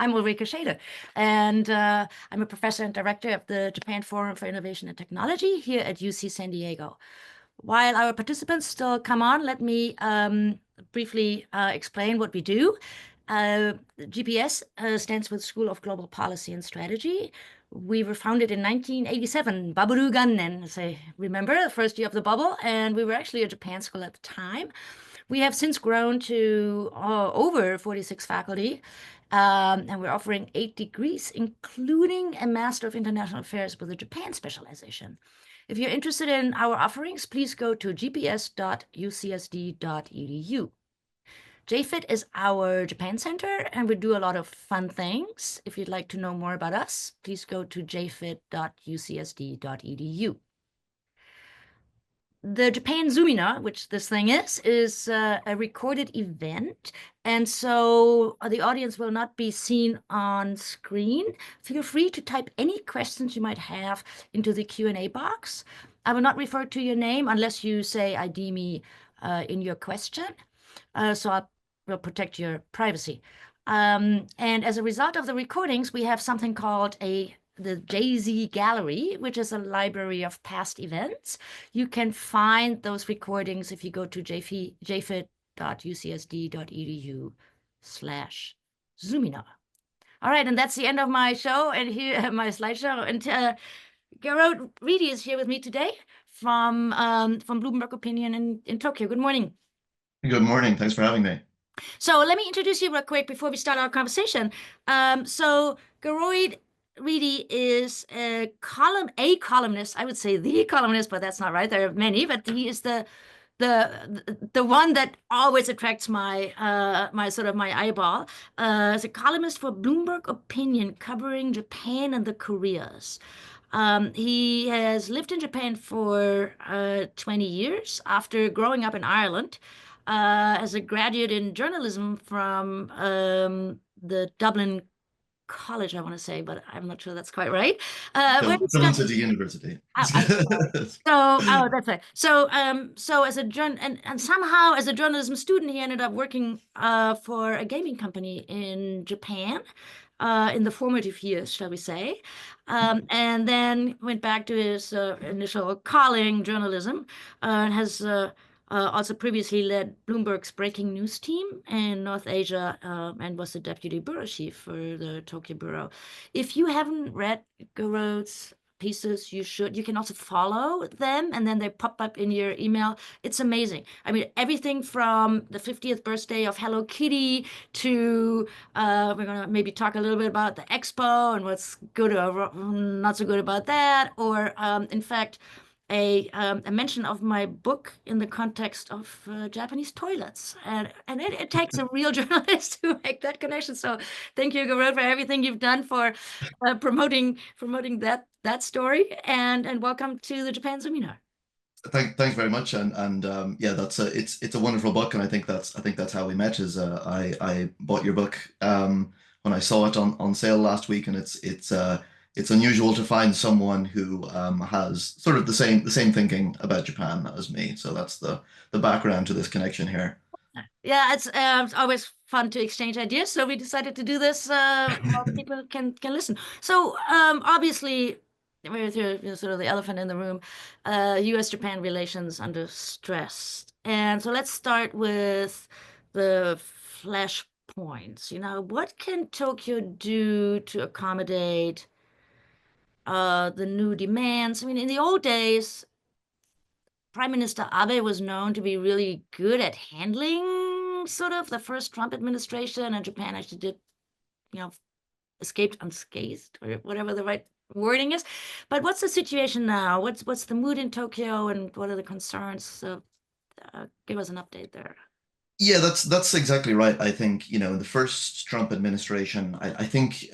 I'm Ulrike Schade, and I'm a professor and director of the Japan Forum for Innovation and Technology here at UC San Diego. While our participants still come on, let me briefly explain what we do. GPS stands for School of Global Policy and Strategy. We were founded in 1987, Baburu Gannen, as I remember, the first year of the bubble, and we were actually a Japan school at the time. We have since grown to over 46 faculty, and we're offering 8 degrees, including a Master of International Affairs with a Japan specialization. If you're interested in our offerings, please go to gps.ucsd.edu. JFIT is our Japan Center, and we do a lot of fun things. If you'd like to know more about us, please go to jfit.ucsd.edu. The Japan Zoomina, which this thing is a recorded event, and so the audience will not be seen on screen. Feel free to type any questions you might have into the Q&A box. I will not refer to your name unless you say ID me in your question, so I will protect your privacy. And as a result of the recordings, we have something called the JZ Gallery, which is a library of past events. You can find those recordings if you go to jfit.ucsd.edu/Zoomina. All right, and that's the end of my show and here my slideshow. And Gearoid Reidy is here with me today from Bloomberg Opinion in Tokyo. Good morning. Good morning. Thanks for having me. So let me introduce you real quick before we start our conversation. So Gearoid Reidy is a columnist. I would say the columnist, but that's not right. There are many, but he is the one that always attracts my my eyeball. As a columnist for Bloomberg Opinion, covering Japan and the Koreas. He has lived in Japan for 20 years after growing up in Ireland. As a graduate in journalism from the Dublin College, I want to say, but I'm not sure that's quite right. Dublin City University. That's right. So as a and somehow as a journalism student, he ended up working for a gaming company in Japan in the formative years, shall we say, and then went back to his initial calling, journalism, and has also previously led Bloomberg's breaking news team in North Asia and was the deputy bureau chief for the Tokyo bureau. If you haven't read Gearoid's pieces, you should. You can also follow them, and then they pop up in your email. It's amazing. I mean, everything from the 50th birthday of Hello Kitty to we're going to maybe talk a little bit about the expo and what's good or not so good about that, or in fact, a mention of my book in the context of Japanese toilets, and it takes a real journalist to make that connection. So thank you, Gearoid, for everything you've done for promoting that story, and welcome to the Japan Zoomina. Thanks very much, and yeah, it's a wonderful book, and I think that's how we met. Is I bought your book when I saw it on sale last week, and it's unusual to find someone who has sort of the same thinking about Japan as me. So that's the background to this connection here. Yeah, it's always fun to exchange ideas. So we decided to do this while people can listen. So obviously, we're sort of the elephant in the room, U.S. Japan relations under stress. And so let's start with the flashpoints. You know, what can Tokyo do to accommodate the new demands? I mean, in the old days, Prime Minister Abe was known to be really good at handling sort of the first Trump administration, and Japan actually did, escaped unscathed, or whatever the right wording is. But what's the situation now? What's the mood in Tokyo, and what are the concerns? So give us an update there. Yeah, that's exactly right. I think, in the first Trump administration, I think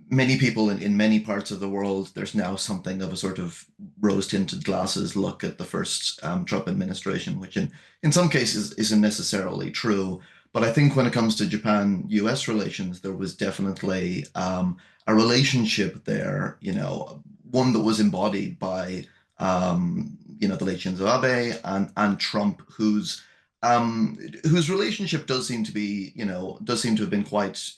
many people in many parts of the world, there's now something of a sort of rose-tinted glasses look at the first Trump administration, which in some cases isn't necessarily true. But I think when it comes to Japan-US relations, there was definitely a relationship there, one that was embodied by, the late Shinzo Abe and Trump, whose whose relationship does seem to be, does seem to have been quite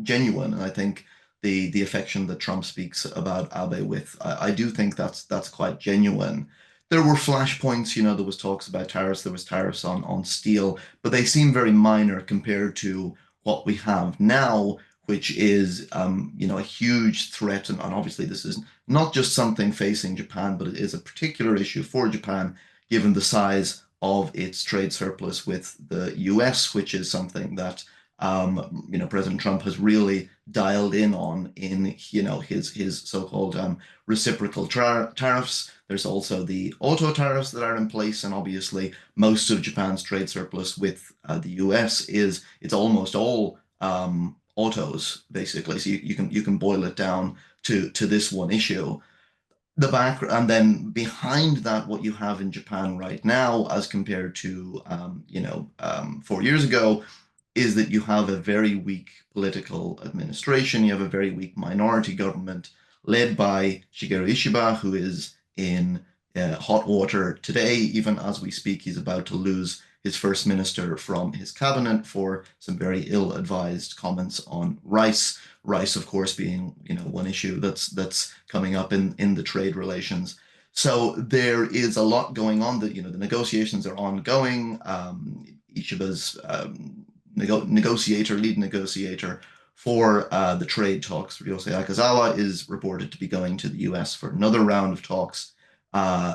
genuine. And I think the affection that Trump speaks about Abe with, I do think that's quite genuine. There were flashpoints, there was talks about tariffs, there was tariffs on steel, but they seem very minor compared to what we have now, which is, a huge threat. And obviously, this is not just something facing Japan, but it is a particular issue for Japan, given the size of its trade surplus with the U.S., which is something that President Trump has really dialed in on in his so-called reciprocal tariffs. There's also the auto tariffs that are in place, and obviously most of Japan's trade surplus with the U.S. is it's almost all autos basically. So you can boil it down to this one issue. The background, and then behind that, what you have in Japan right now, as compared to 4 years ago, is that you have a very weak political administration. You have a very weak minority government led by Shigeru Ishiba, who is in hot water today. Even as we speak, he's about to lose his first minister from his cabinet for some very ill-advised comments on rice. Rice, of course, being one issue that's coming up in the trade relations. So there is a lot going on. That the negotiations are ongoing. Ishiba's lead negotiator for the trade talks, Ryosei Akazawa, is reported to be going to the US for another round of talks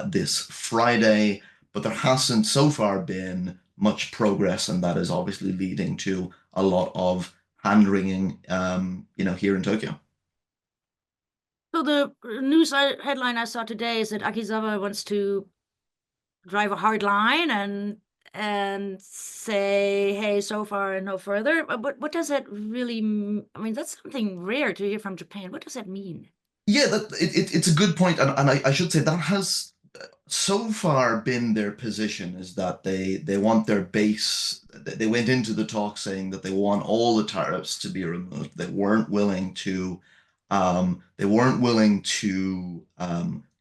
this Friday, but there hasn't so far been much progress, and that is obviously leading to a lot of hand-wringing, here in Tokyo. So the news headline I saw today is that Akizawa wants to drive a hard line and say, hey, so far and no further. But what does that really I mean, that's something rare to hear from Japan. What does that mean? Yeah, it's a good point, and I should say that has so far been their position, is that they want their base. They went into the talk saying that they want all the tariffs to be removed. They weren't willing to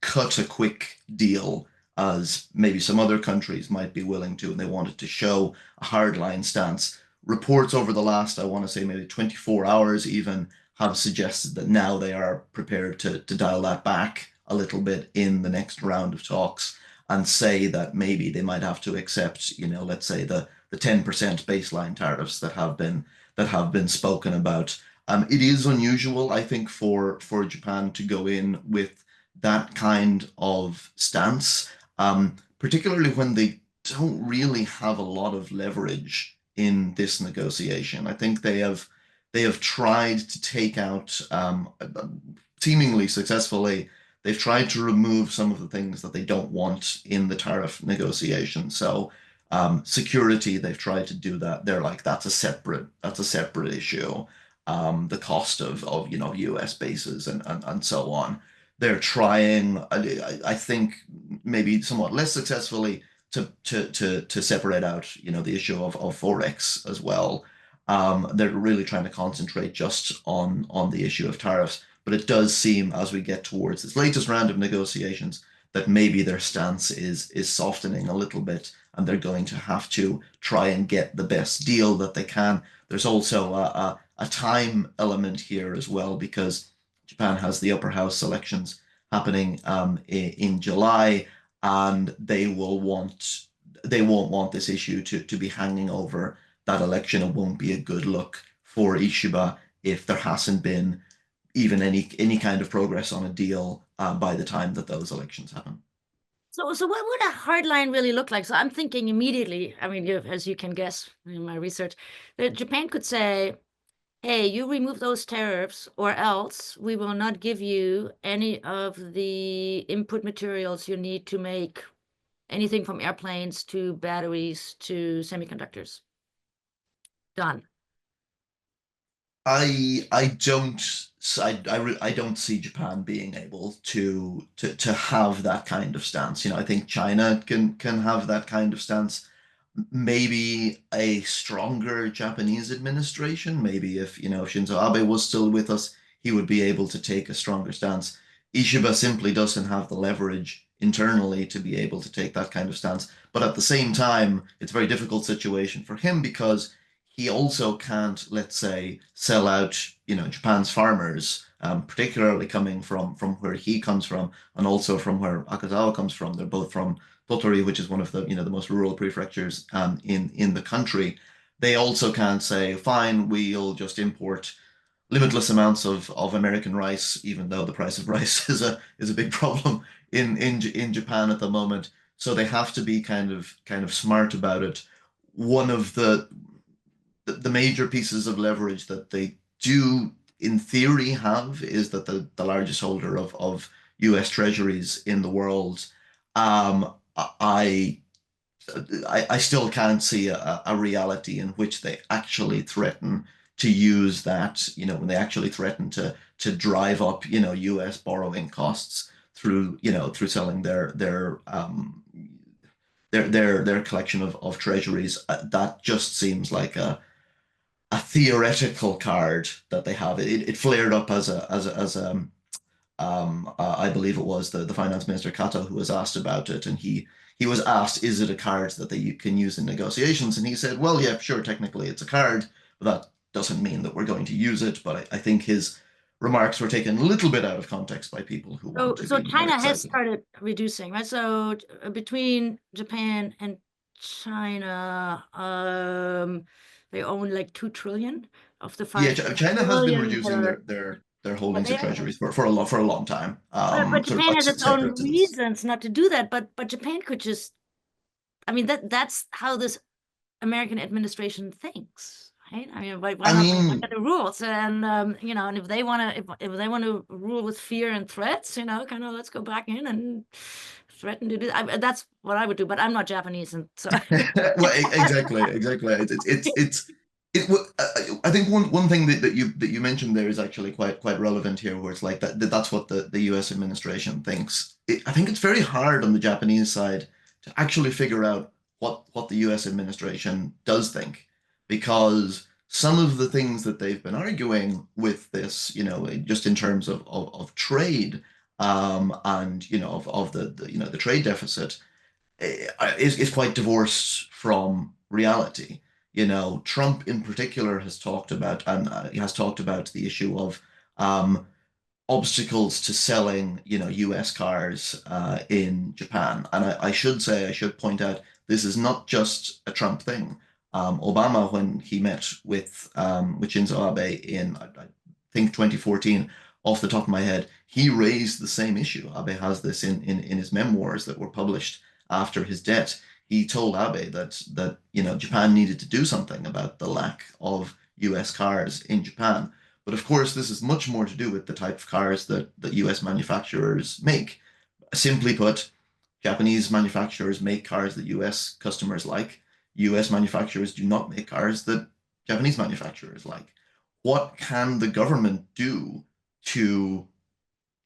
cut a quick deal, as maybe some other countries might be willing to, and they wanted to show a hardline stance. Reports over the last, I want to say, maybe 24 hours even, have suggested that now they are prepared to dial that back a little bit in the next round of talks, and say that maybe they might have to accept, let's say the 10% baseline tariffs that have been spoken about. It is unusual, I think, for Japan to go in with that kind of stance, particularly when they don't really have a lot of leverage in this negotiation. I think they have tried to take out, seemingly successfully, they've tried to remove some of the things that they don't want in the tariff negotiation. So security, they've tried to do that. They're like, that's a separate issue. The cost of US bases and so on. They're trying, I think, maybe somewhat less successfully, to separate out the issue of forex as well. They're really trying to concentrate just on the issue of tariffs. But it does seem, as we get towards this latest round of negotiations, that maybe their stance is softening a little bit, and they're going to have to try and get the best deal that they can. There's also a time element here as well, because Japan has the upper house elections happening in July, and they won't want this issue to be hanging over that election. It won't be a good look for Ishiba if there hasn't been even any kind of progress on a deal by the time that those elections happen. So what would a hard line really look like? So I'm thinking immediately, I mean, as you can guess in my research, that Japan could say, hey, you remove those tariffs, or else we will not give you any of the input materials you need to make anything from airplanes to batteries to semiconductors. Done. I don't see Japan being able to have that kind of stance. I think China can have that kind of stance. Maybe a stronger Japanese administration. Maybe if Shinzo Abe was still with us, he would be able to take a stronger stance. Ishiba simply doesn't have the leverage internally to be able to take that kind of stance. But at the same time, it's a very difficult situation for him because he also can't, let's say, sell out, Japan's farmers, particularly coming from where he comes from, and also from where Akazawa comes from. They're both from Tottori, which is one of the most rural prefectures in the country. They also can't say, fine, we'll just import limitless amounts of American rice, even though the price of rice is a big problem in Japan at the moment. So they have to be kind of smart about it. One of the major pieces of leverage that they do in theory have is that the largest holder of US treasuries in the world. I still can't see a reality in which they actually threaten to use that, when they actually threaten to drive up, US borrowing costs through selling their collection of treasuries. That just seems like a theoretical card that they have. It flared up as I believe it was the finance minister Kato who was asked about it, and he was asked, "Is it a card that they can use in negotiations?" And he said, "Well, yeah, sure, technically it's a card, but that doesn't mean that we're going to use it." But I think his remarks were taken a little bit out of context by people who want to So be more China has excited. started reducing, right? So between Japan and China, they own like 2 trillion of the Yeah, 5 China has been trillion reducing that their are holdings of there. treasuries for a long time, But sort of Japan like has its separate own to this. reasons not to do that. But Japan could just, I mean, that's how this American administration thinks, right? I mean, why I not make mean, the rules? And and if they want to, if they want to rule with fear and threats, kind of let's go back in and threaten to do. That's what I would do. But I'm not Japanese, and so well, exactly. I think one thing that you mentioned there is actually quite relevant here, where it's like that's what the U.S. administration thinks. I think it's very hard on the Japanese side to actually figure out what the U.S. administration does think, because some of the things that they've been arguing with this, just in terms of trade, and of the trade deficit is quite divorced from reality. Trump in particular has talked about, and he has talked about the issue of obstacles to selling, US cars in Japan. And I should point out, this is not just a Trump thing. Obama, when he met with Shinzo Abe in, I think 2014, off the top of my head, he raised the same issue. Abe has this in his memoirs that were published after his death. He told Abe that Japan needed to do something about the lack of US cars in Japan. But of course, this is much more to do with the type of cars that US manufacturers make. Simply put, Japanese manufacturers make cars that US customers like. US manufacturers do not make cars that Japanese manufacturers like. What can the government do to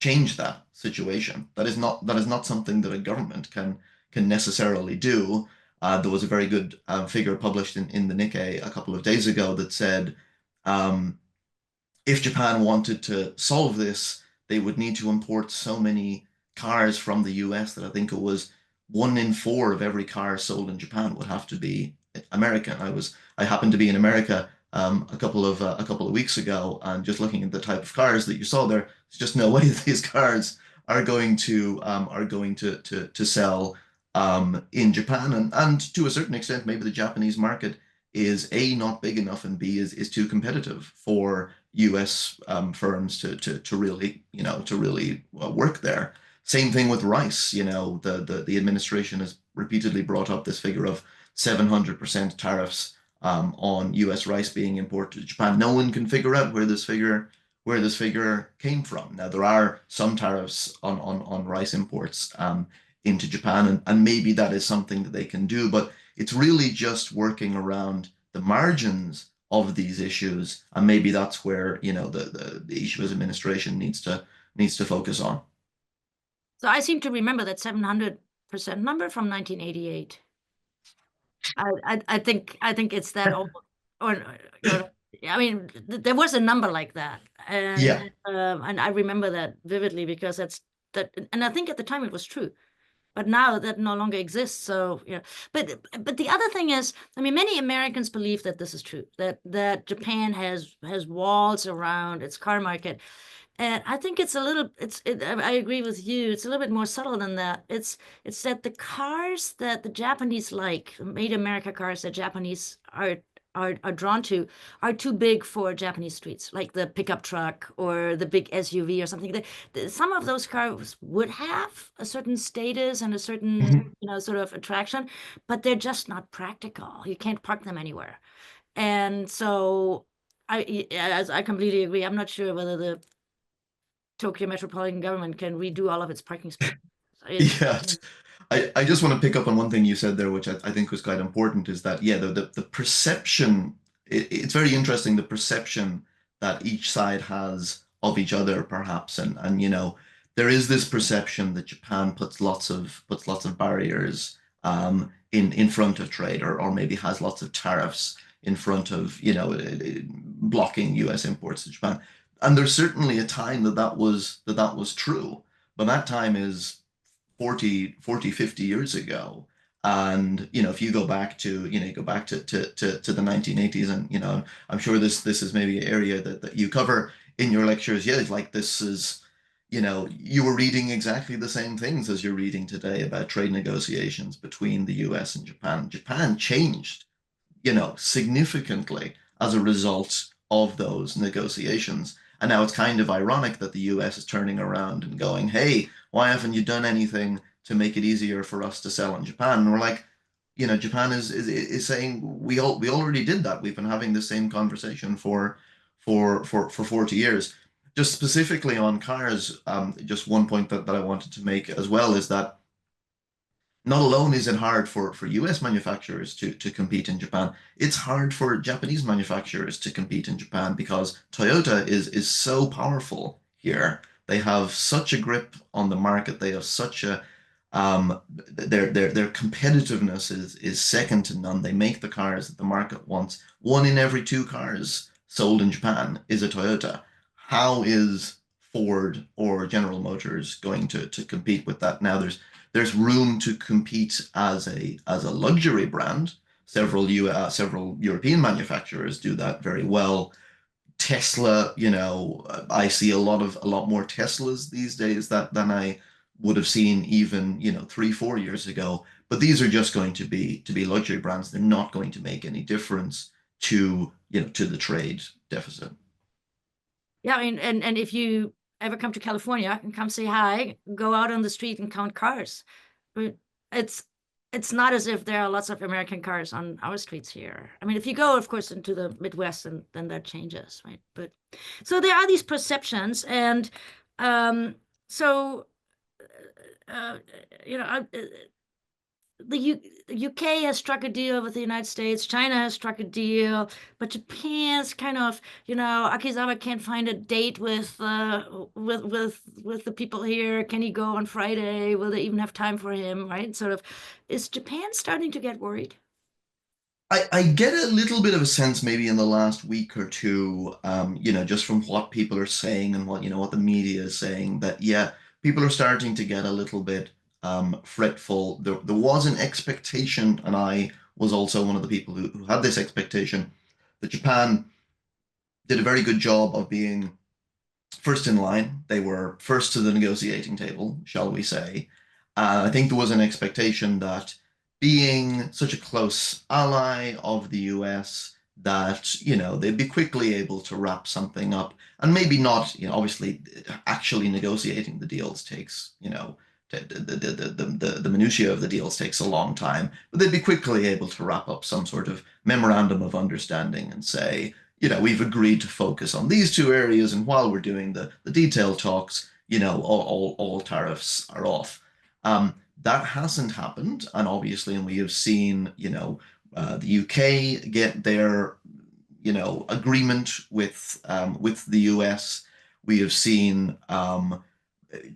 change that situation? That is not something that a government can necessarily do. There was a very good figure published in the Nikkei a couple of days ago that said, um, if Japan wanted to solve this, they would need to import so many cars from the US that I think it was 1 in 4 of every car sold in Japan would have to be American. I happened to be in America a couple of weeks ago, and just looking at the type of cars that you saw there, there's just no way that these cars are going to sell in Japan, and to a certain extent, maybe the Japanese market is A, not big enough, and B, is too competitive for US firms to really work there. Same thing with rice. The administration has repeatedly brought up this figure of 700% tariffs on US rice being imported to Japan. No one can figure out where this figure came from. Now there are some tariffs on rice imports into Japan, and maybe that is something that they can do, but it's really just working around the margins of these issues, and maybe that's where the Ishiba's administration needs to focus on. so I seem to remember that 700% number from 1988. I think it's that old, or I mean, there was a number like that, and Yeah, and I remember that vividly because that, and I think at the time it was true. But now that no longer exists. So, but the other thing is, I mean, many Americans believe that this is true, that Japan has walls around its car market. And I think it's a little, I agree with you. It's a little bit more subtle than that. It's that the cars that the Japanese like, made in America cars that Japanese are drawn to, are too big for Japanese streets, like the pickup truck or the big SUV or something. Some of those cars would have a certain status and a certain, Mhm. sort of attraction, but they're just not practical. You can't park them anywhere. And so as I completely agree. I'm not sure whether the Tokyo metropolitan government can redo all of its parking spaces. It, Yeah. I just want to pick up on one thing you said there, which I think was quite important, is that, yeah, the perception, it's very interesting, the perception that each side has of each other, perhaps. And there is this perception that Japan puts lots of barriers in front of trade, or maybe has lots of tariffs in front of, blocking US imports to Japan. And there's certainly a time that was true, but that time is 50 years ago. And if you go back to the 1980s, and I'm sure this is maybe an area that you cover in your lectures. Yeah, it's like this is, you were reading exactly the same things as you're reading today about trade negotiations between the US and Japan. Japan changed, significantly as a result of those negotiations. And now it's kind of ironic that the US is turning around and going, hey, why haven't you done anything to make it easier for us to sell in Japan? And we're like, Japan is saying we already did that. We've been having the same conversation for 40 years. Just specifically on cars, just one point that I wanted to make as well is that not alone is it hard for US manufacturers to compete in Japan, it's hard for Japanese manufacturers to compete in Japan because Toyota is so powerful here. They have such a grip on the market. They have such a their competitiveness is second to none. They make the cars that the market wants. One in every two cars sold in Japan is a Toyota. How is Ford or General Motors going to compete with that? Now there's room to compete as a luxury brand. Several European manufacturers do that very well. Tesla, I see a lot more Teslas these days than I would have seen even 3 4 years ago. But these are just going to be luxury brands. They're not going to make any difference to the trade deficit. yeah, I mean, and if you ever come to California and come say hi, go out on the street and count cars. I mean, it's it's not as if there are lots of American cars on our streets here. I mean, if you go, of course, into the Midwest, and then that changes, right? But so there are these perceptions, and um, so uh, you know, I, the UK has struck a deal with the United States, China has struck a deal, but Japan's kind of, Akizawa can't find a date with the people here. Can he go on Friday? Will they even have time for him, right? Sort of, is Japan starting to get worried? I get a little bit of a sense maybe in the last week or two, just from what people are saying and what the media is saying, that yeah, people are starting to get a little bit fretful. There was an expectation, and I was also one of the people who had this expectation, that Japan did a very good job of being first in line. They were first to the negotiating table, shall we say. I think there was an expectation that, being such a close ally of the US, that, they'd be quickly able to wrap something up. And maybe not, obviously, actually negotiating the deals takes, the minutiae of the deals takes a long time, but they'd be quickly able to wrap up some sort of memorandum of understanding and say, we've agreed to focus on these two areas, and while we're doing the detailed talks, all tariffs are off. That hasn't happened, and obviously, and we have seen, the UK get their, agreement with the US. We have seen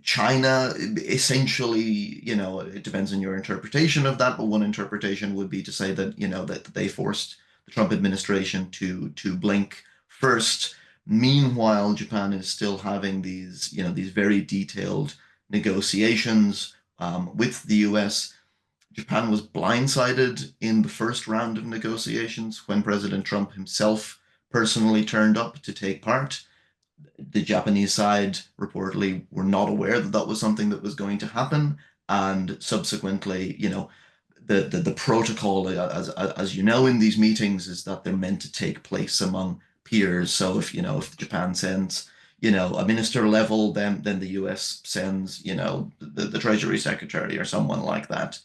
China essentially, it depends on your interpretation of that, but one interpretation would be to say that, that they forced the Trump administration to blink first. Meanwhile, Japan is still having these very detailed negotiations with the US. Japan was blindsided in the first round of negotiations when President Trump himself personally turned up to take part. The Japanese side reportedly were not aware that that was something that was going to happen, and subsequently, the protocol, as you know, in these meetings is that they're meant to take place among peers. So if Japan sends a minister level, then the U.S. sends the Treasury Secretary or someone like that.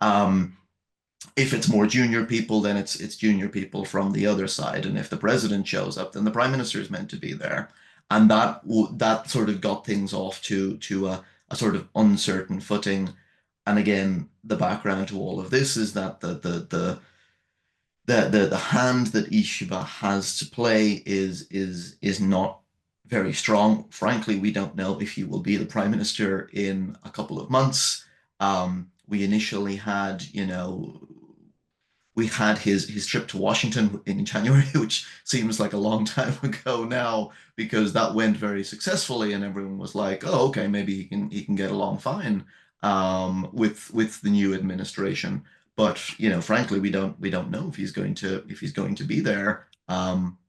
Um, if it's more junior people, then it's junior people from the other side. And if the president shows up, then the prime minister is meant to be there. And that sort of got things off to a sort of uncertain footing. And again, the background to all of this is that the hand that Ishiba has to play is not very strong. Frankly, we don't know if he will be the prime minister in a couple of months. We initially had, we had his trip to Washington in January, which seems like a long time ago now because that went very successfully, and everyone was like, "Oh, okay, maybe he can get along fine with the new administration." But frankly, we don't know if he's going to be there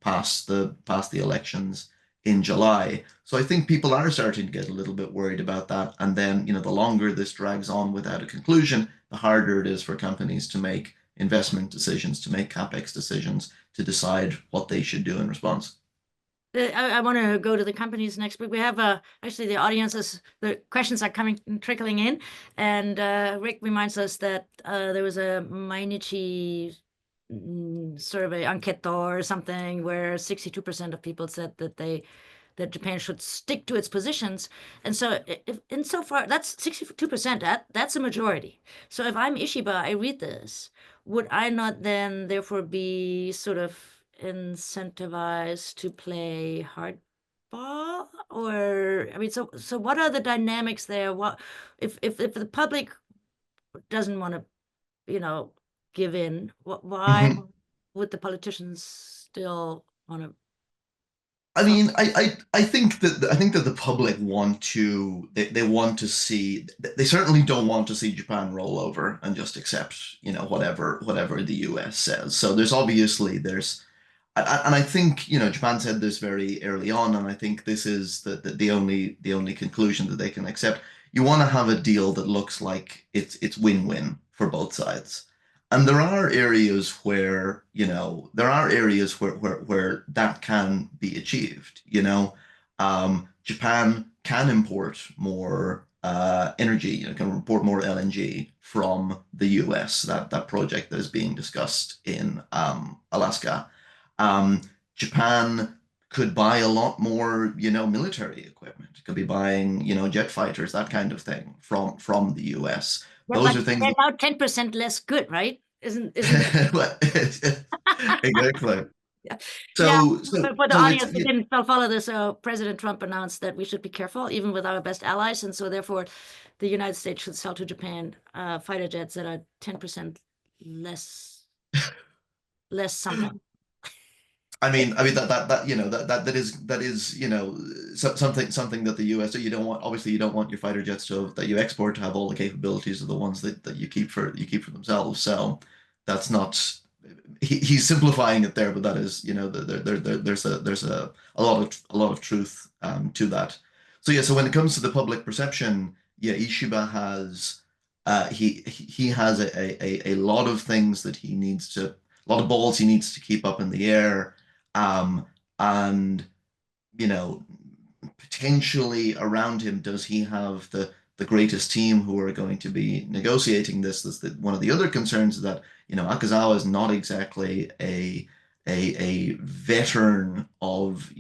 past the elections in July. So I think people are starting to get a little bit worried about that. And then the longer this drags on without a conclusion, the harder it is for companies to make investment decisions, to make capex decisions, to decide what they should do in response. I want to go to the companies next, but we have actually the audiences, the questions are coming trickling in, and Rick reminds us that there was a Mainichi survey, Anketo or something, where 62% of people said that Japan should stick to its positions. And so if insofar that's 62%, that's a majority. So if I'm Ishiba, I read this, would I not then therefore be sort of incentivized to play hardball? Or I mean, so what are the dynamics there? What if the public doesn't want to, you know, give in, why Mhm. would the politicians still want to I talk? mean, I think that the public they want to see, they certainly don't want to see Japan roll over and just accept whatever the US says. So and I think Japan said this very early on, and I think this is the only conclusion that they can accept. You want to have a deal that looks like it's win-win for both sides. And there are areas where that can be achieved. Japan can import more energy, can import more LNG from the US. That project that is being discussed in Alaska. Um, Japan could buy a lot more, military equipment. It could be buying, jet fighters, that kind of thing from the US. Yeah, Those but are things they're now 10% less good, right? Isn't that? exactly. Yeah. Yeah. So so For the so it's audience who didn't follow this, President Trump announced that we should be careful, even with our best allies, and so therefore, the United States should sell to Japan fighter jets that are 10% less something. I mean that is something that the US, so you don't want, obviously you don't want your fighter jets that you export to have all the capabilities of the ones that you keep for themselves. So that's not, he's simplifying it there, but that is, there's a lot of truth to that. So yeah, so when it comes to the public perception, yeah, Ishiba has he has a lot of things that he needs to, a lot of balls he needs to keep up in the air, and you know potentially around him, does he have the greatest team who are going to be negotiating this? One of the other concerns is that Akazawa is not exactly a veteran of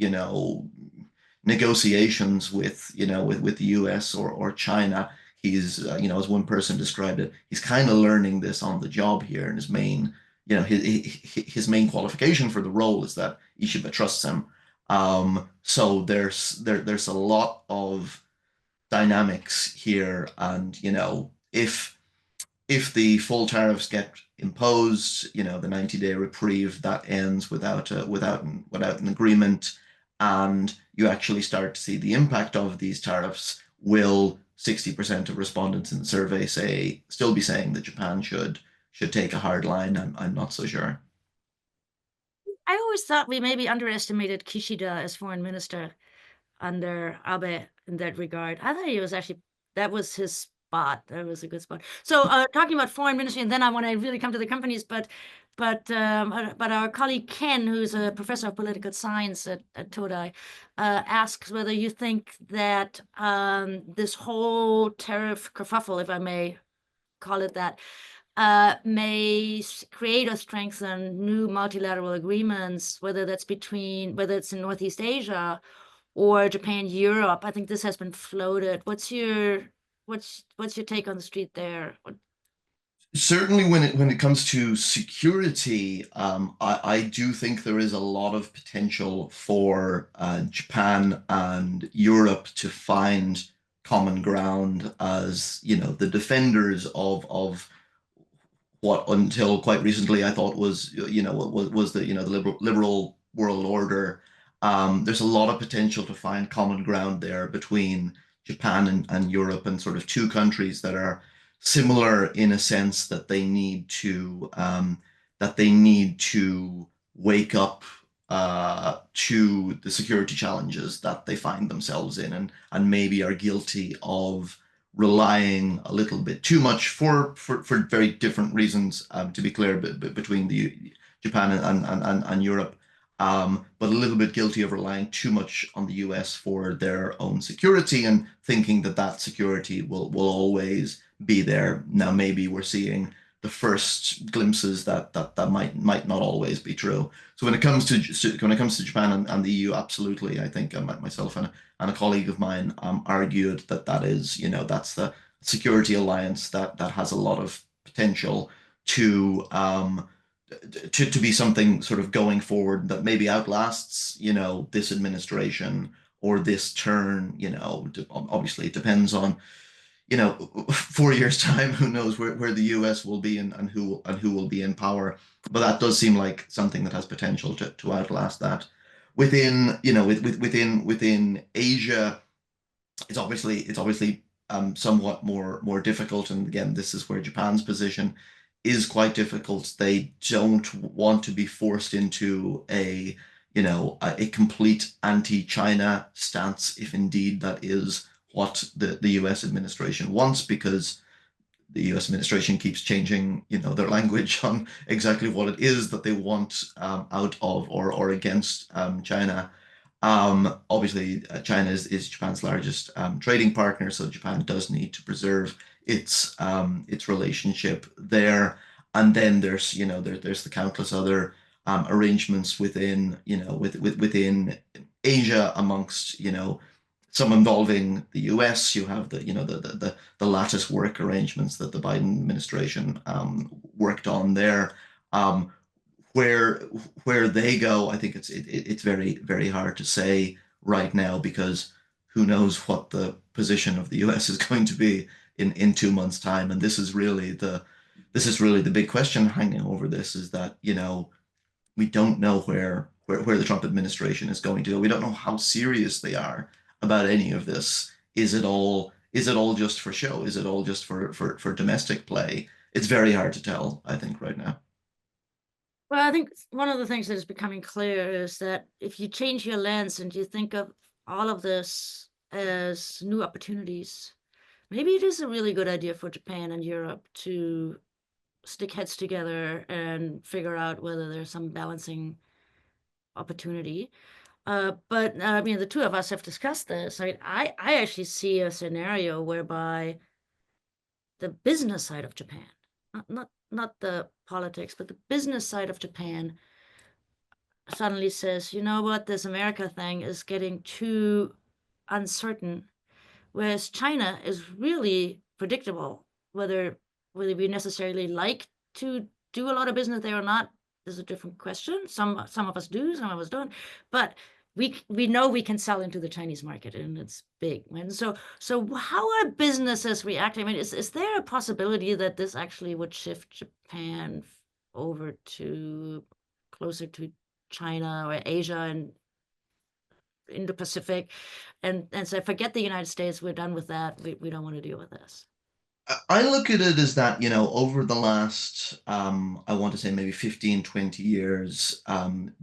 negotiations with the US or China. He's as one person described it, he's kind of learning this on the job here, and his main qualification for the role is that Ishiba trusts him. So there's a lot of dynamics here, and if the full tariffs get imposed, the 90-day reprieve that ends without an agreement, and you actually start to see the impact of these tariffs, will 60% of respondents in the survey still be saying that Japan should take a hard line. I'm not so sure. I always thought we maybe underestimated Kishida as foreign minister under Abe in that regard. I thought he was actually, that was his spot. That was a good spot. So talking about foreign ministry, and then I want to really come to the companies, but our colleague Ken, who's a professor of political science at Todai, asks whether you think that this whole tariff kerfuffle, if I may call it that, may create or strengthen new multilateral agreements, whether it's in Northeast Asia or Japan, Europe. I think this has been floated. What's your take on the street there? Certainly, when it comes to security, I do think there is a lot of potential for Japan and Europe to find common ground as, the defenders of what until quite recently I thought was, was the, the liberal world order. There's a lot of potential to find common ground there between Japan and Europe, and sort of two countries that are similar in a sense that they need to wake up to the security challenges that they find themselves in, and maybe are guilty of relying a little bit too much for very different reasons, to be clear, between the Japan and Europe, but a little bit guilty of relying too much on the US for their own security, and thinking that that security will always be there. Now, maybe we're seeing the first glimpses that might not always be true. So when it comes to Japan and the EU, absolutely, I think myself and a colleague of mine argued that is, that's the security alliance that has a lot of potential to be something sort of going forward that maybe outlasts, this administration or this turn. Obviously it depends on, 4 years time. Who knows where the US will be, and who will be in power. But that does seem like something that has potential to outlast that. Within Asia, it's obviously somewhat more difficult. And again, this is where Japan's position is quite difficult. They don't want to be forced into a complete anti-China stance, if indeed that is what the US administration wants, because the US administration keeps changing, their language on exactly what it is that they want out of or against China. Obviously, China is Japan's largest trading partner, so Japan does need to preserve its relationship there. And then there's the countless other arrangements within Asia, amongst some involving the US. You have the lattice work arrangements that the Biden administration worked on there. Um, where where they go, I think it's very, very hard to say right now, because who knows what the position of the US is going to be in 2 months' time. And this is really the big question hanging over this, is that we don't know where the Trump administration is going to go. We don't know how serious they are about any of this. Is it all just for show? Is it all just for domestic play? It's very hard to tell, I think, right now. Well, I think one of the things that is becoming clear is that if you change your lens and you think of all of this as new opportunities, maybe it is a really good idea for Japan and Europe to stick heads together and figure out whether there's some balancing opportunity. But I mean, the two of us have discussed this. I actually see a scenario whereby the business side of Japan, not the politics, but the business side of Japan suddenly says, you know what, this America thing is getting too uncertain, whereas China is really predictable. Whether we necessarily like to do a lot of business there or not is a different question. Some of us do, some of us don't, but we know we can sell into the Chinese market, and it's big. And so how are businesses reacting? I mean, is there a possibility that this actually would shift Japan over to closer to China or Asia, and Indo-Pacific, and so forget the United States. We're done with that. We don't want to deal with this. I look at it as that, over the last, I want to say maybe 15, 20 years,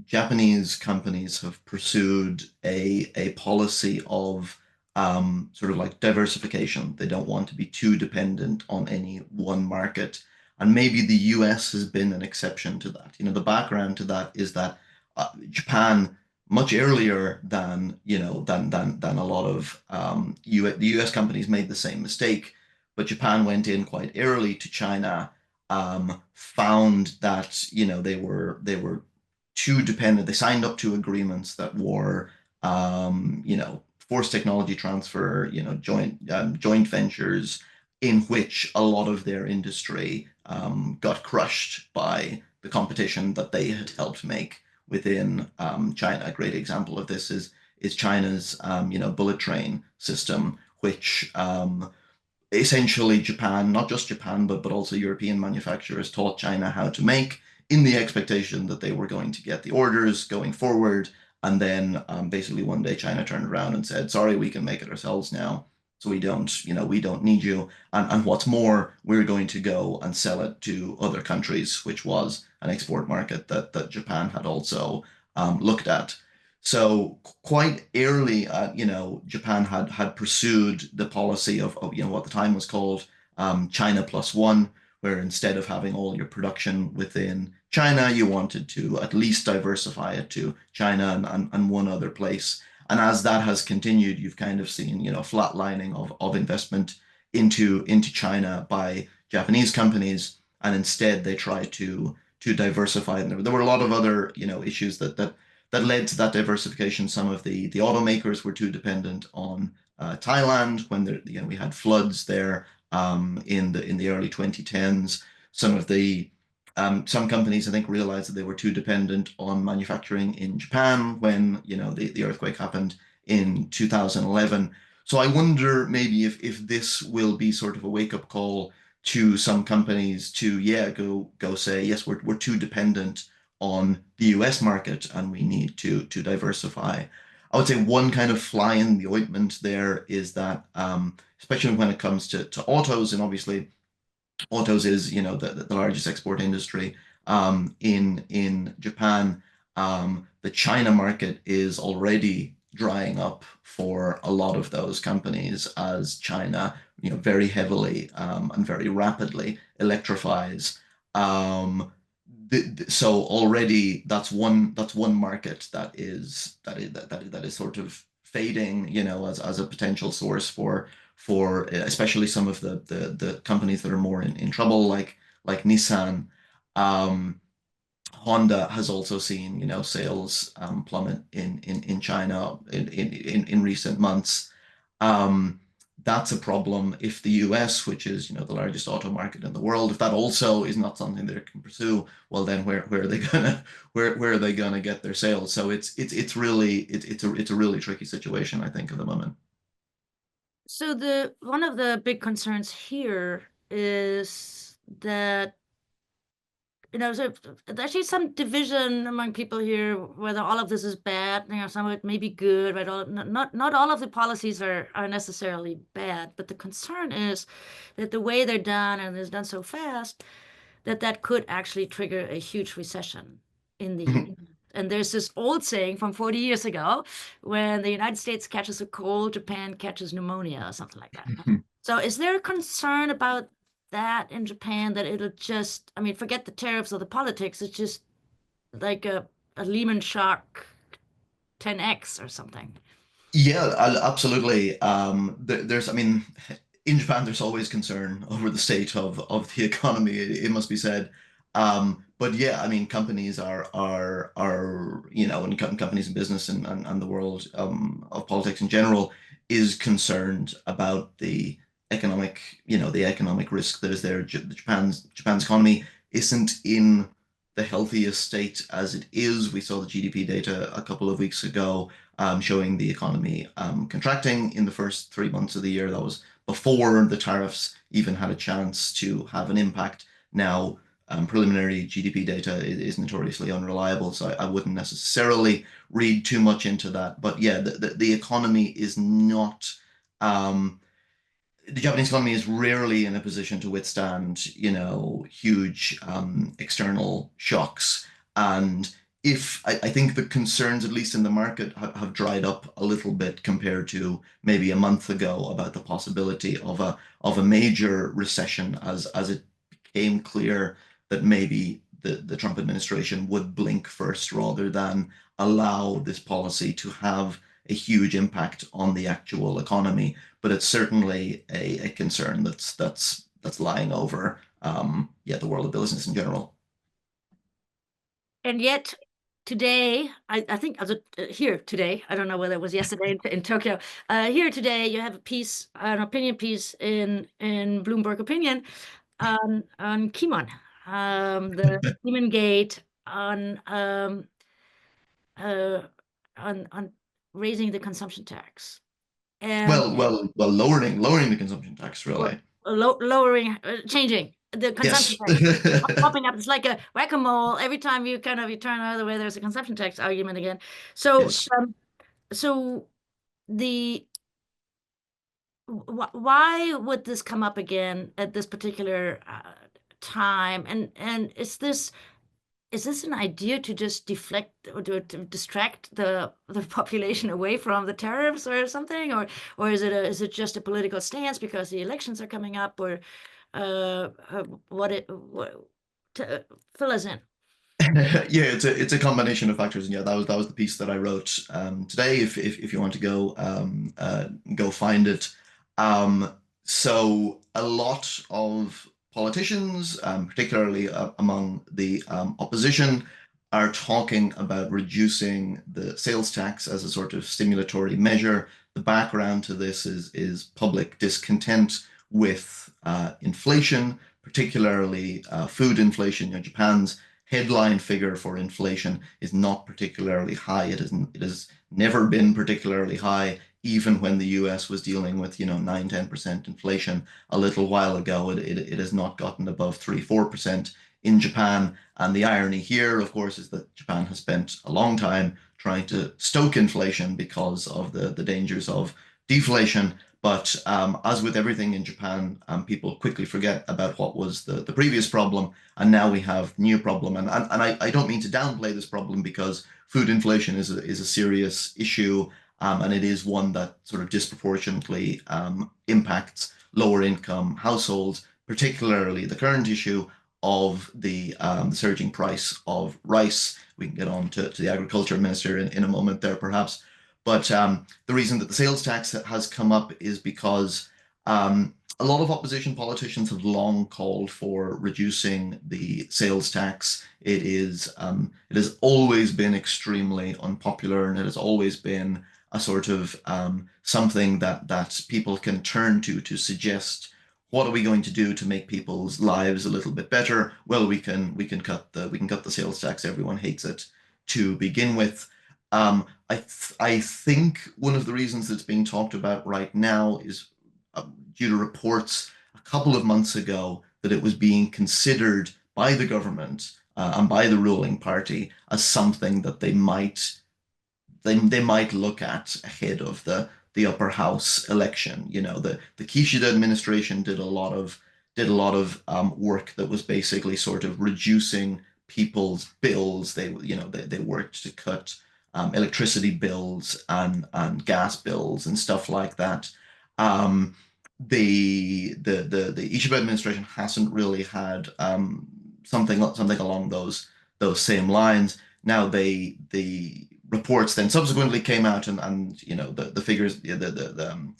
Japanese companies have pursued a policy of sort of like diversification. They don't want to be too dependent on any one market. And maybe the US has been an exception to that. The background to that is that Japan, much earlier than, than a lot of the US companies made the same mistake, but Japan went in quite early to China, found that they were too dependent. They signed up to agreements that were forced technology transfer, joint ventures in which a lot of their industry got crushed by the competition that they had helped make within China. A great example of this is China's bullet train system, which essentially Japan, not just Japan, but also European manufacturers taught China how to make in the expectation that they were going to get the orders going forward. And then basically one day China turned around and said, sorry, we can make it ourselves now. So we don't need you. And what's more, we're going to go and sell it to other countries, which was an export market that Japan had also looked at. So quite early, Japan had pursued the policy of what the time was called China plus one, where instead of having all your production within China, you wanted to at least diversify it to China and one other place. And as that has continued, you've kind of seen, flatlining of investment into China by Japanese companies, and instead they try to diversify. And there were a lot of other, issues that led to that diversification. Some of the automakers were too dependent on Thailand when we had floods there in the early 2010s. Some companies I think realized that they were too dependent on manufacturing in Japan when the earthquake happened in 2011. So I wonder maybe if this will be sort of a wake up call to some companies to go say yes, we're too dependent on the US market and we need to diversify. I would say one kind of fly in the ointment there is that, especially when it comes to autos, and obviously autos is the largest export industry in Japan. The China market is already drying up for a lot of those companies as China very heavily and very rapidly electrifies. So already that's one market that is sort of fading, as a potential source for especially some of the companies that are more in trouble, like Nissan. Um, Honda has also seen, sales plummet in China in recent months. Um, that's a problem if the US, which is, the largest auto market in the world, if that also is not something they can pursue, well, then where are they gonna where are they gonna get their sales? So it's a really tricky situation, I think, at the moment. So the one of the big concerns here is that so there's actually some division among people here whether all of this is bad. Some of it may be good, right? Not all of the policies are necessarily bad, but the concern is that the way they're done and it's done so fast that could actually trigger a huge recession in the Mhm. US. And there's this old saying from 40 years ago, when the United States catches a cold, Japan catches pneumonia or something like that. So is there a concern about that in Japan that it'll just, I mean, forget the tariffs or the politics, it's just like a Lehman shock 10x or something? Yeah, absolutely. I mean, in Japan, there's always concern over the state of the economy. It must be said. But yeah, I mean, companies are and companies in business and the world of politics in general is concerned about the economic risk that is there. Japan's economy isn't in the healthiest state as it is. We saw the GDP data a couple of weeks ago showing the economy contracting in the first 3 months of the year. That was before the tariffs even had a chance to have an impact. Now, preliminary GDP data is notoriously unreliable, so I wouldn't necessarily read too much into that. But yeah, the economy is not. Um, the Japanese economy is rarely in a position to withstand, huge external shocks. And I think the concerns, at least in the market, have dried up a little bit compared to maybe a month ago about the possibility of a major recession as it became clear that maybe the Trump administration would blink first rather than allow this policy to have a huge impact on the actual economy. But it's certainly a concern that's lying over yeah, the world of business in general. And yet today, I think here today, I don't know whether it was yesterday in Tokyo. Here today, you have a piece, an opinion piece in Bloomberg Opinion on Kimon, the Kimon Gate uh, on raising the consumption tax and Well, lowering the consumption tax, or really. lowering, changing the consumption Yes. tax. Popping up, it's like a whack-a-mole. Every time you turn another way, there's a consumption tax argument again. So, Yes. so the why would this come up again at this particular time? And is this an idea to just deflect or to distract the population away from the tariffs or something, or is it just a political stance because the elections are coming up, or what to, fill us in. Yeah, it's a combination of factors, and yeah, that was the piece that I wrote today. If you want to go find it. So a lot of politicians, particularly among the opposition, are talking about reducing the sales tax as a sort of stimulatory measure. The background to this is public discontent with inflation, particularly food inflation. Japan's headline figure for inflation is not particularly high. It has never been particularly high, even when the US was dealing with, 9, 10% inflation a little while ago. It has not gotten above 3, 4% in Japan. And the irony here, of course, is that Japan has spent a long time trying to stoke inflation because of the dangers of deflation. But as with everything in Japan, people quickly forget about what was the previous problem, and now we have new problem. And I don't mean to downplay this problem because food inflation is a serious issue, and it is one that sort of disproportionately impacts lower income households, particularly the current issue of the surging price of rice. We can get on to the agriculture minister in a moment there, perhaps. But the reason that the sales tax has come up is because a lot of opposition politicians have long called for reducing the sales tax. It has always been extremely unpopular, and it has always been a sort of something that people can turn to suggest what are we going to do to make people's lives a little bit better? Well, we can cut the sales tax. Everyone hates it to begin with. I think one of the reasons that's being talked about right now is due to reports a couple of months ago that it was being considered by the government and by the ruling party as something that they might look at ahead of the upper house election. The Kishida administration did a lot of work that was basically sort of reducing people's bills. They worked to cut electricity bills and gas bills and stuff like that. Um, the Ishiba administration hasn't really had something along those same lines. Now the reports then subsequently came out, and the figures, the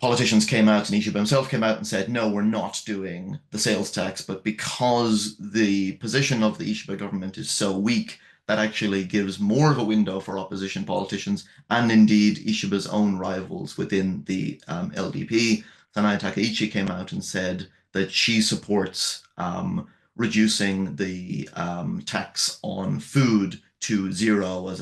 politicians came out, and Ishiba himself came out and said, no, we're not doing the sales tax. But because the position of the Ishiba government is so weak, that actually gives more of a window for opposition politicians and indeed Ishiba's own rivals within the LDP. Sanae Takaichi came out and said that she supports reducing the tax on food to zero as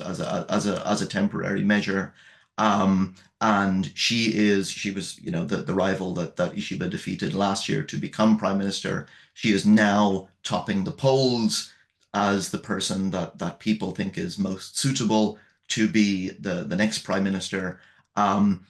a temporary measure. And she was, the rival that Ishiba defeated last year to become prime minister. She is now topping the polls as the person that people think is most suitable to be the next prime minister. Um,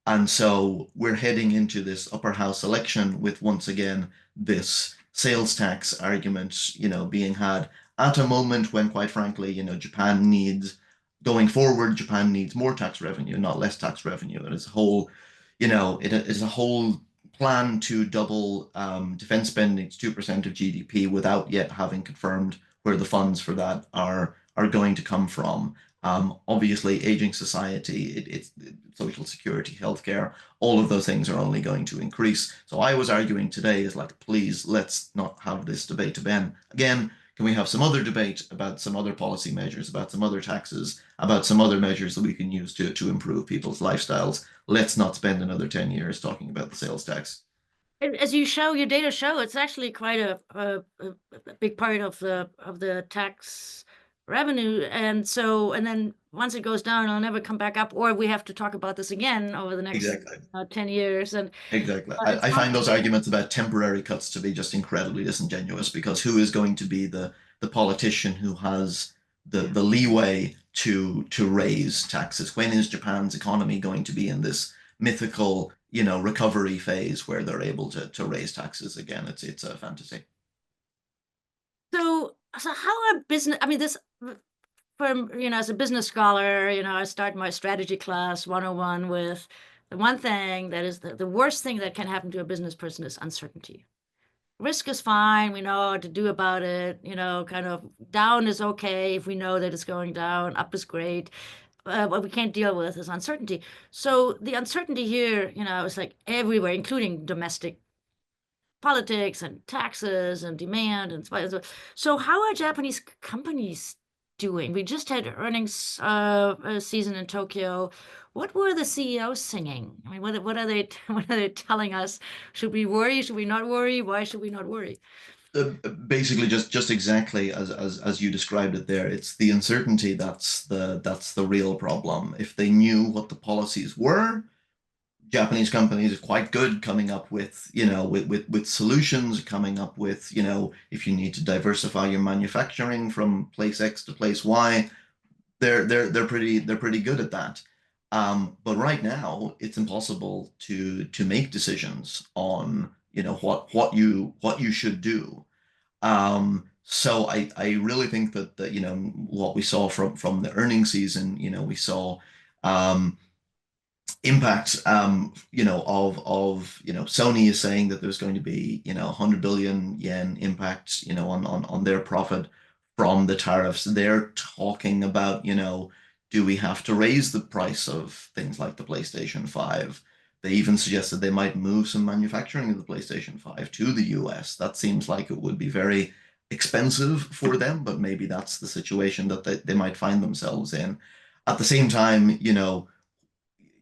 and so we're heading into this upper house election with once again this sales tax argument, being had at a moment when, quite frankly, Japan needs going forward, Japan needs more tax revenue, not less tax revenue. There is a whole, it is a whole plan to double defense spending to 2% of GDP without yet having confirmed where the funds for that are going to come from. Obviously, aging society, it's social security, healthcare, all of those things are only going to increase. So I was arguing today is like, please, let's not have this debate again. Can we have some other debate about some other policy measures, about some other taxes, about some other measures that we can use to improve people's lifestyles? Let's not spend another 10 years talking about the sales tax. As you show, your data show, it's actually quite a big part of the tax revenue. And then once it goes down, it'll never come back up, or we have to talk about this again over the next Exactly. 10 years. And Exactly. it I sounds find those arguments about temporary cuts to be just incredibly disingenuous because who is going to be the politician who has the leeway to raise taxes? When is Japan's economy going to be in this mythical, recovery phase where they're able to raise taxes again? It's a fantasy. so how are business, I mean, this from, as a business scholar, I start my strategy class 101 with the one thing that is the worst thing that can happen to a business person is uncertainty. Risk is fine. We know what to do about it. Kind of down is okay if we know that it's going down. Up is great. What we can't deal with is uncertainty. So the uncertainty here, is like everywhere, including domestic politics and taxes and demand and so how are Japanese companies doing? We just had earnings season in Tokyo. What were the CEOs singing? I mean, what are they what are they telling us? Should we worry? Should we not worry? Why should we not worry? Basically, just exactly as you described it there. It's the uncertainty that's the real problem. If they knew what the policies were, Japanese companies are quite good coming up with, with solutions, coming up with, if you need to diversify your manufacturing from place X to place Y, they're pretty good at that. But right now, it's impossible to make decisions on, what you should do. So I really think that what we saw from the earnings season, we saw um, impact, of Sony is saying that there's going to be 100 billion yen impact, on their profit from the tariffs. They're talking about, do we have to raise the price of things like the PlayStation 5? They even suggested they might move some manufacturing of the PlayStation 5 to the US. That seems like it would be very expensive for them, but maybe that's the situation that they might find themselves in. At the same time,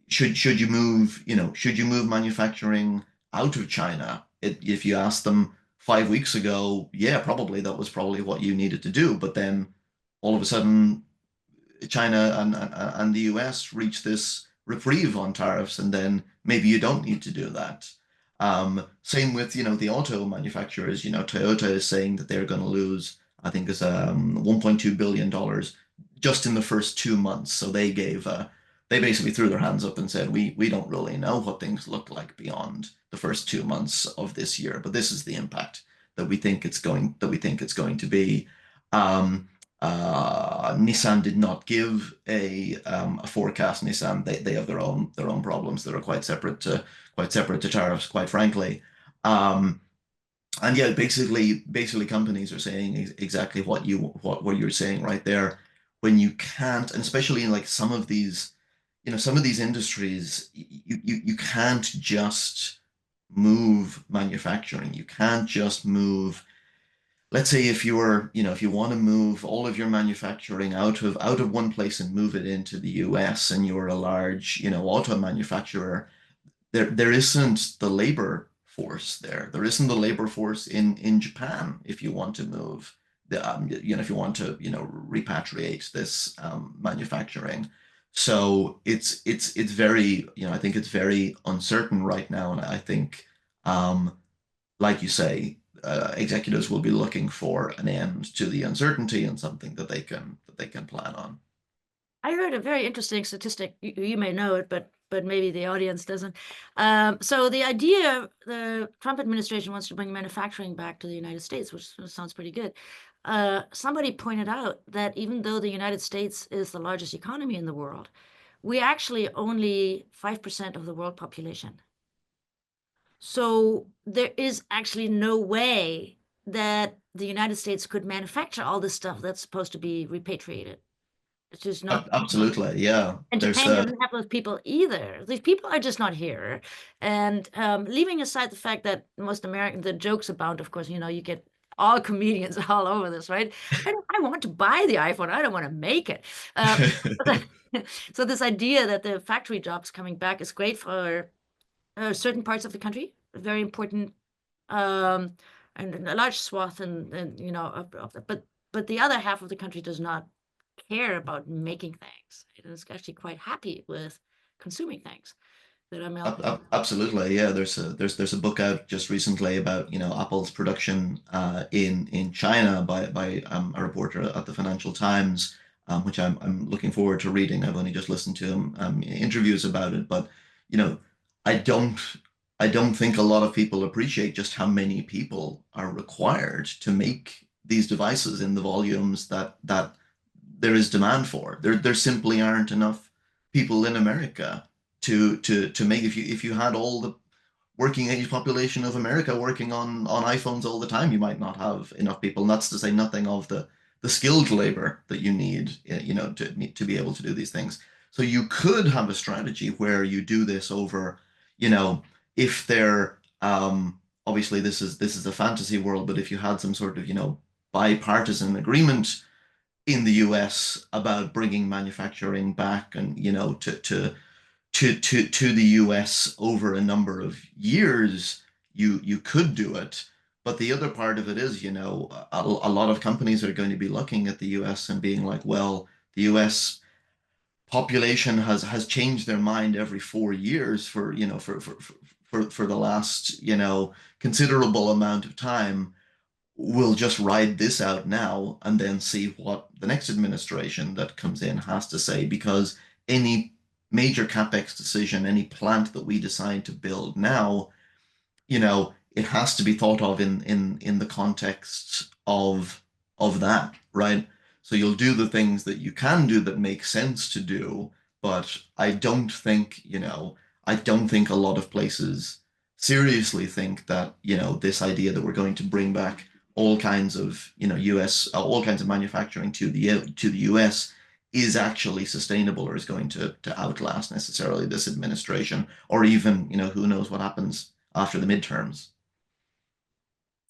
should you move manufacturing out of China? If you asked them 5 weeks ago, yeah, probably that was probably what you needed to do. But then all of a sudden, China and the US reach this reprieve on tariffs, and then maybe you don't need to do that. Same with the auto manufacturers. Toyota is saying that they're going to lose, I think, is $1.2 billion just in the first 2 months. So they basically threw their hands up and said, we don't really know what things look like beyond the first 2 months of this year, but this is the impact that we think it's going to be. Um, Nissan did not give a forecast. Nissan, they have their own problems that are quite separate to tariffs, quite frankly. Um, and yeah, basically companies are saying exactly what you're saying right there. When you can't, and especially in like some of these industries, you can't just move manufacturing. You can't just move. Let's say if you want to move all of your manufacturing out of one place and move it into the US, and you're a large, auto manufacturer, there isn't the labor force there. There isn't the labor force in Japan if you want to if you want to repatriate this manufacturing. So it's very, I think it's very uncertain right now, and I think, like you say, executives will be looking for an end to the uncertainty and something that they can plan on. I heard a very interesting statistic. You may know it, but maybe the audience doesn't. So the idea, the Trump administration wants to bring manufacturing back to the United States, which sounds pretty good. Somebody pointed out that even though the United States is the largest economy in the world, we actually only 5% of the world population. So there is actually no way that the United States could manufacture all this stuff that's supposed to be repatriated. It's just not. Absolutely, yeah. And There's Japan doesn't have those people either. These people are just not here. And leaving aside the fact that most American, the jokes abound, of course, you get all comedians all over this, right? I want to buy the iPhone. I don't want to make it. Um, so this idea that the factory jobs coming back is great for certain parts of the country, very important, um, and a large swath, and but the other half of the country does not care about making things. It is actually quite happy with consuming things that are melted. Absolutely, yeah. There's a book out just recently about Apple's production in China by a reporter at the Financial Times, which I'm looking forward to reading. I've only just listened to interviews about it, but you know I don't I don't think a lot of people appreciate just how many people are required to make these devices in the volumes that there is demand for. There simply aren't enough people in America to make. If you had all the working age population of America working on iPhones all the time, you might not have enough people. And that's to say nothing of the skilled labor that you need, to be able to do these things. So you could have a strategy where you do this over, you know, if they're obviously this is a fantasy world, but if you had some sort of, bipartisan agreement in the US about bringing manufacturing back and, to the US over a number of years, you could do it. But the other part of it is, a lot of companies are going to be looking at the US and being like, well, the US population has changed their mind every 4 years for the last, considerable amount of time. We'll just ride this out now and then see what the next administration that comes in has to say, because any major capex decision, any plant that we decide to build now, it has to be thought of in the context of that, right? So you'll do the things that you can do that make sense to do, but I don't think a lot of places seriously think that, this idea that we're going to bring back all kinds of, all kinds of manufacturing to the US is actually sustainable or is going to outlast necessarily this administration, or even, who knows what happens after the midterms.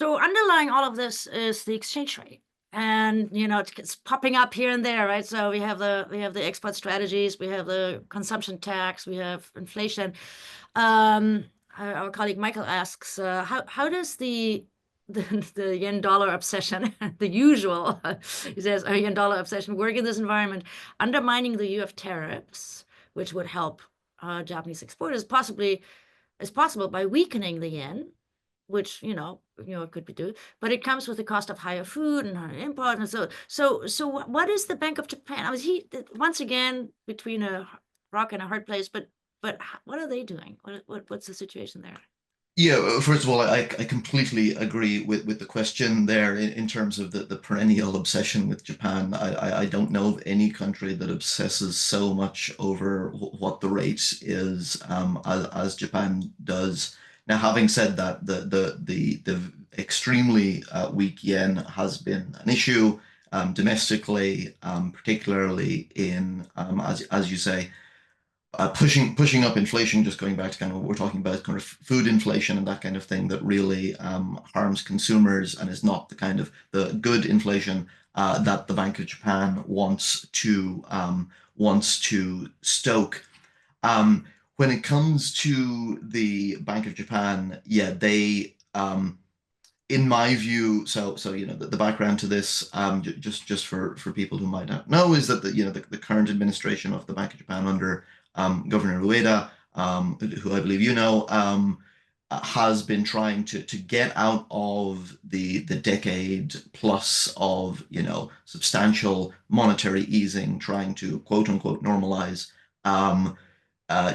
So underlying all of this is the exchange rate. And it's popping up here and there, right? So we have the export strategies, we have the consumption tax, we have inflation. Our colleague Michael asks, how does the yen dollar obsession, the usual, he says, a yen dollar obsession work in this environment, undermining the U.S. tariffs, which would help Japanese exporters possibly is possible by weakening the yen, which it could be do, but it comes with the cost of higher food and higher import, and so what is the Bank of Japan? I was he once again between a rock and a hard place, but what are they doing? What's the situation there? Yeah, first of all, I completely agree with the question there in terms of the perennial obsession with Japan. I don't know of any country that obsesses so much over what the rate is, as Japan does. Now, having said that, the extremely weak yen has been an issue domestically, particularly in, as you say, pushing up inflation, just going back to kind of what we're talking about, kind of food inflation and that kind of thing that really harms consumers and is not the kind of the good inflation that the Bank of Japan wants to stoke. When it comes to the Bank of Japan, yeah, they in my view, so the background to this, just for people who might not know, is that the current administration of the Bank of Japan under Governor Ueda, who I believe you know, has been trying to get out of the decade plus of substantial monetary easing, trying to quote unquote normalize um,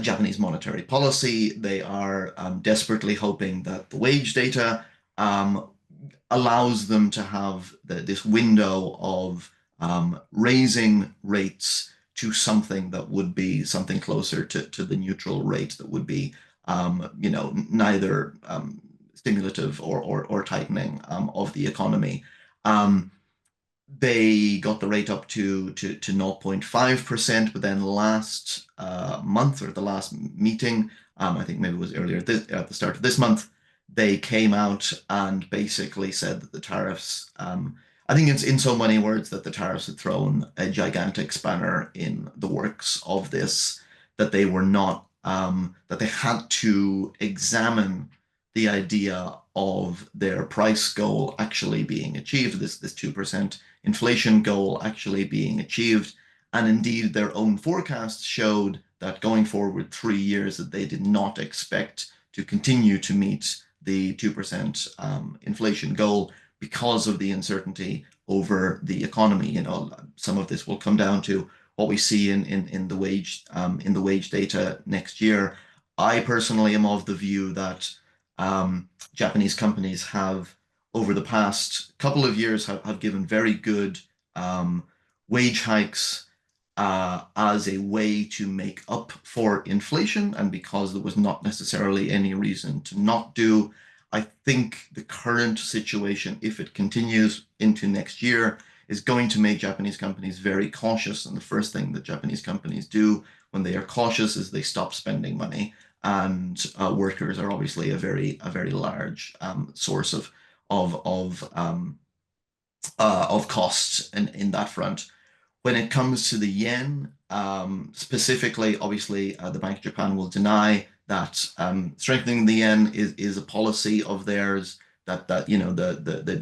Japanese monetary policy. They are desperately hoping that the wage data um, allows them to have this window of raising rates to something that would be something closer to the neutral rate that would be, neither stimulative or tightening of the economy. Um, they got the rate up to 0.5%, but then last month or the last meeting, I think maybe it was earlier at the start of this month, they came out and basically said that the tariffs, I think it's in so many words that the tariffs had thrown a gigantic spanner in the works of this, that they were not, that they had to examine the idea of their price goal actually being achieved, this 2% inflation goal actually being achieved. And indeed, their own forecasts showed that going forward 3 years, that they did not expect to continue to meet the 2% inflation goal because of the uncertainty over the economy. Some of this will come down to what we see in the wage data next year. I personally am of the view that Japanese companies have, over the past couple of years, have given very good um, wage hikes as a way to make up for inflation, and because there was not necessarily any reason to not do. I think the current situation, if it continues into next year, is going to make Japanese companies very cautious. And the first thing that Japanese companies do when they are cautious is they stop spending money. And workers are obviously a very large source of costs in that front. When it comes to the yen, specifically, obviously, the Bank of Japan will deny that strengthening the yen is a policy of theirs. That the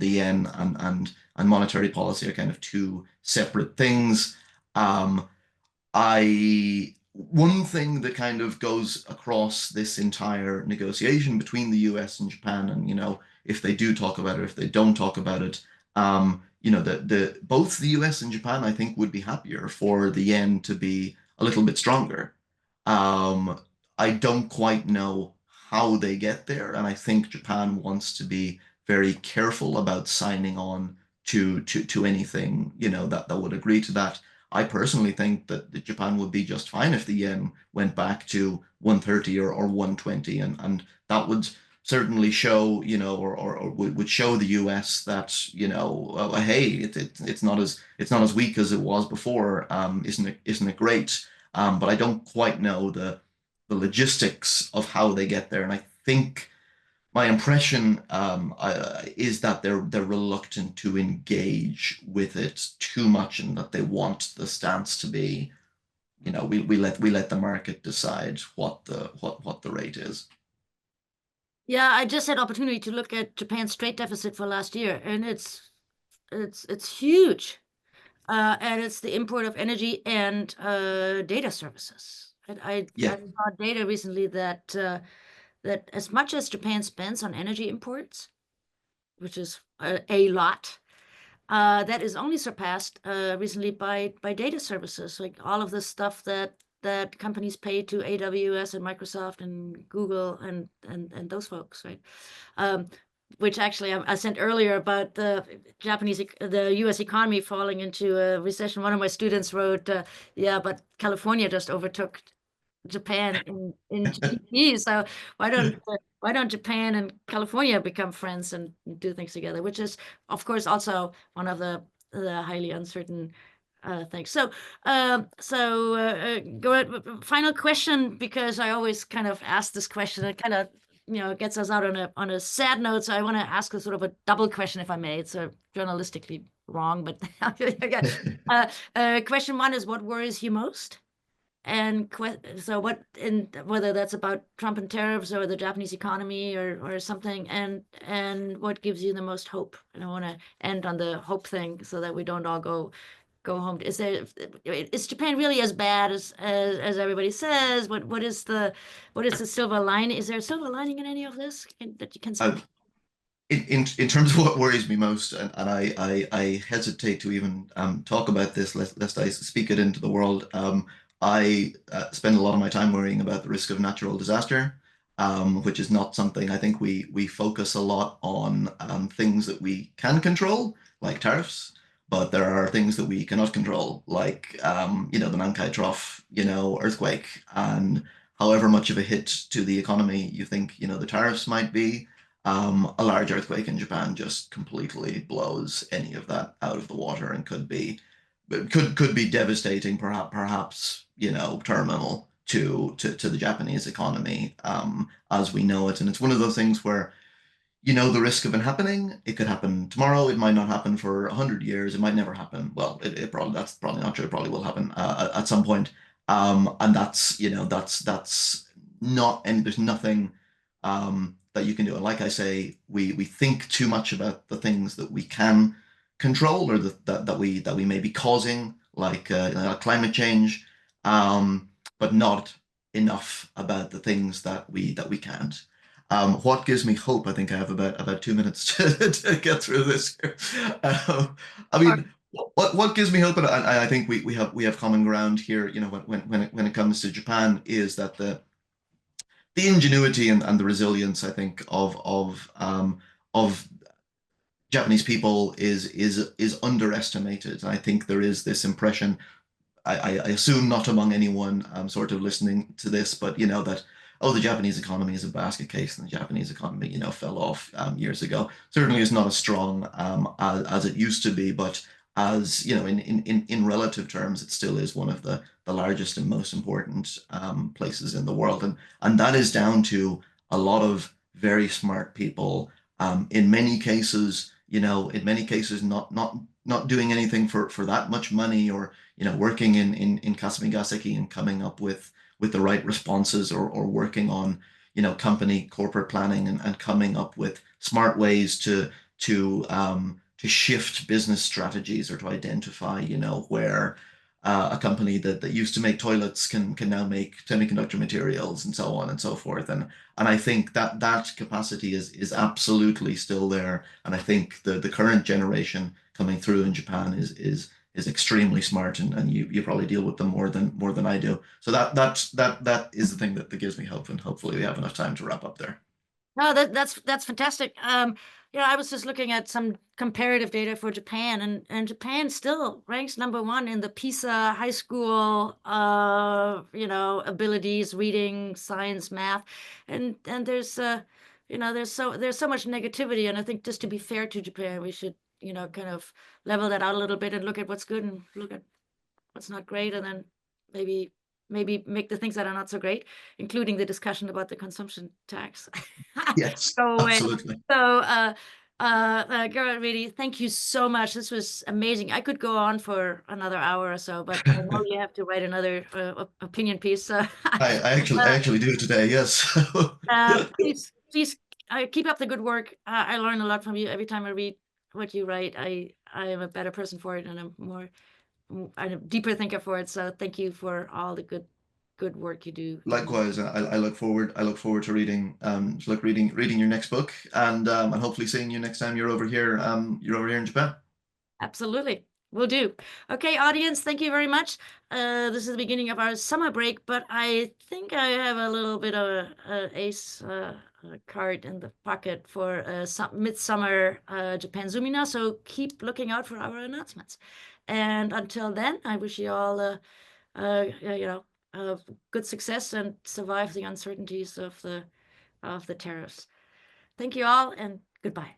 yen and monetary policy are kind of two separate things. Um, I One thing that kind of goes across this entire negotiation between the US and Japan, and if they do talk about it, if they don't talk about it, the both the US and Japan, I think, would be happier for the yen to be a little bit stronger. Um, I don't quite know how they get there, and I think Japan wants to be very careful about signing on to anything, that would agree to that. I personally think that Japan would be just fine if the yen went back to 130 or 120, and that would certainly show, or would show the US that, hey, it's not as weak as it was before. Isn't it great? But I don't quite know the logistics of how they get there, and I think my impression is that they're reluctant to engage with it too much, and that they want the stance to be, we let the market decide what the rate is. Yeah, I just had opportunity to look at Japan's trade deficit for last year, and it's huge. And it's the import of energy and data services. I Yeah. saw data recently that as much as Japan spends on energy imports, which is a lot, that is only surpassed recently by data services, like all of the stuff that companies pay to AWS and Microsoft and Google and those folks, right? Um, which actually I sent earlier about the U.S. economy falling into a recession. One of my students wrote, "Yeah, but California just overtook Japan in GDP. So why don't Japan and California become friends and do things together?" Which is, of course, also one of the highly uncertain things. Go ahead. Final question, because I always kind of ask this question. It kind of gets us out on a sad note. So I want to ask a sort of a double question, if I may. It's journalistically wrong, but question one is, what worries you most? so what, and whether that's about Trump and tariffs or the Japanese economy or something, and what gives you the most hope? And I want to end on the hope thing so that we don't all go home. Is Japan really as bad as everybody says? What is the silver lining? Is there a silver lining in any of this that you can see? Uh, in terms of what worries me most, and I hesitate to even talk about this lest I speak it into the world. I spend a lot of my time worrying about the risk of natural disaster, which is not something I think we focus a lot on things that we can control, like tariffs, but there are things that we cannot control, like the Nankai Trough, earthquake, and however much of a hit to the economy you think the tariffs might be. A large earthquake in Japan just completely blows any of that out of the water and could be devastating, perhaps terminal to the Japanese economy as we know it. And it's one of those things where the risk of it happening. It could happen tomorrow. It might not happen for 100 years. It might never happen. Well, that's probably not true. It probably will happen at some point. And that's not, and there's nothing that you can do. And like I say, we think too much about the things that we can control or that we may be causing, like climate change, but not enough about the things that we can't. What gives me hope? I think I have about 2 minutes to get through this here. I Or mean, what gives me hope, and I think we have common ground here. When it comes to Japan, is that the ingenuity and the resilience, I think, of Japanese people is underestimated. And I think there is this impression, I assume not among anyone sort of listening to this, but that the Japanese economy is a basket case and the Japanese economy fell off years ago. Certainly is not as strong as it used to be, but as in relative terms, it still is one of the largest and most important places in the world, and that is down to a lot of very smart people. In many cases, not doing anything for that much money, or working in Kasamigaseki and coming up with the right responses, or working on company corporate planning, and coming up with smart ways to shift business strategies, or to identify where a company that used to make toilets can now make semiconductor materials, and so on and so forth. And I think that capacity is absolutely still there. And I think the current generation coming through in Japan is extremely smart, and you probably deal with them more than I do. So that is the thing that gives me hope, and hopefully we have enough time to wrap up there. No, that's fantastic. I was just looking at some comparative data for Japan, and Japan still ranks #1 in the PISA high school, abilities, reading, science, math, and there's so much negativity, and I think just to be fair to Japan, we should, kind of level that out a little bit and look at what's good and look at what's not great, and then maybe make the things that are not so great, including the discussion about the consumption tax, Yes, go away. absolutely. So, Gearoid Reidy, thank you so much. This was amazing. I could go on for another hour or so, but I know you have to write another opinion piece. So, I actually do it today. Yes. please keep up the good work. I learn a lot from you every time I read what you write. I am a better person for it, and I'm a deeper thinker for it. So thank you for all the good work you do. Likewise, I look forward to reading your next book, and hopefully seeing you next time you're over here in Japan. Absolutely. Will do. Okay, audience, thank you very much. This is the beginning of our summer break, but I think I have a little bit of a ace card in the pocket for midsummer Japan Zoomina, so keep looking out for our announcements. And until then, I wish you all good success and survive the uncertainties of the tariffs. Thank you all, and goodbye.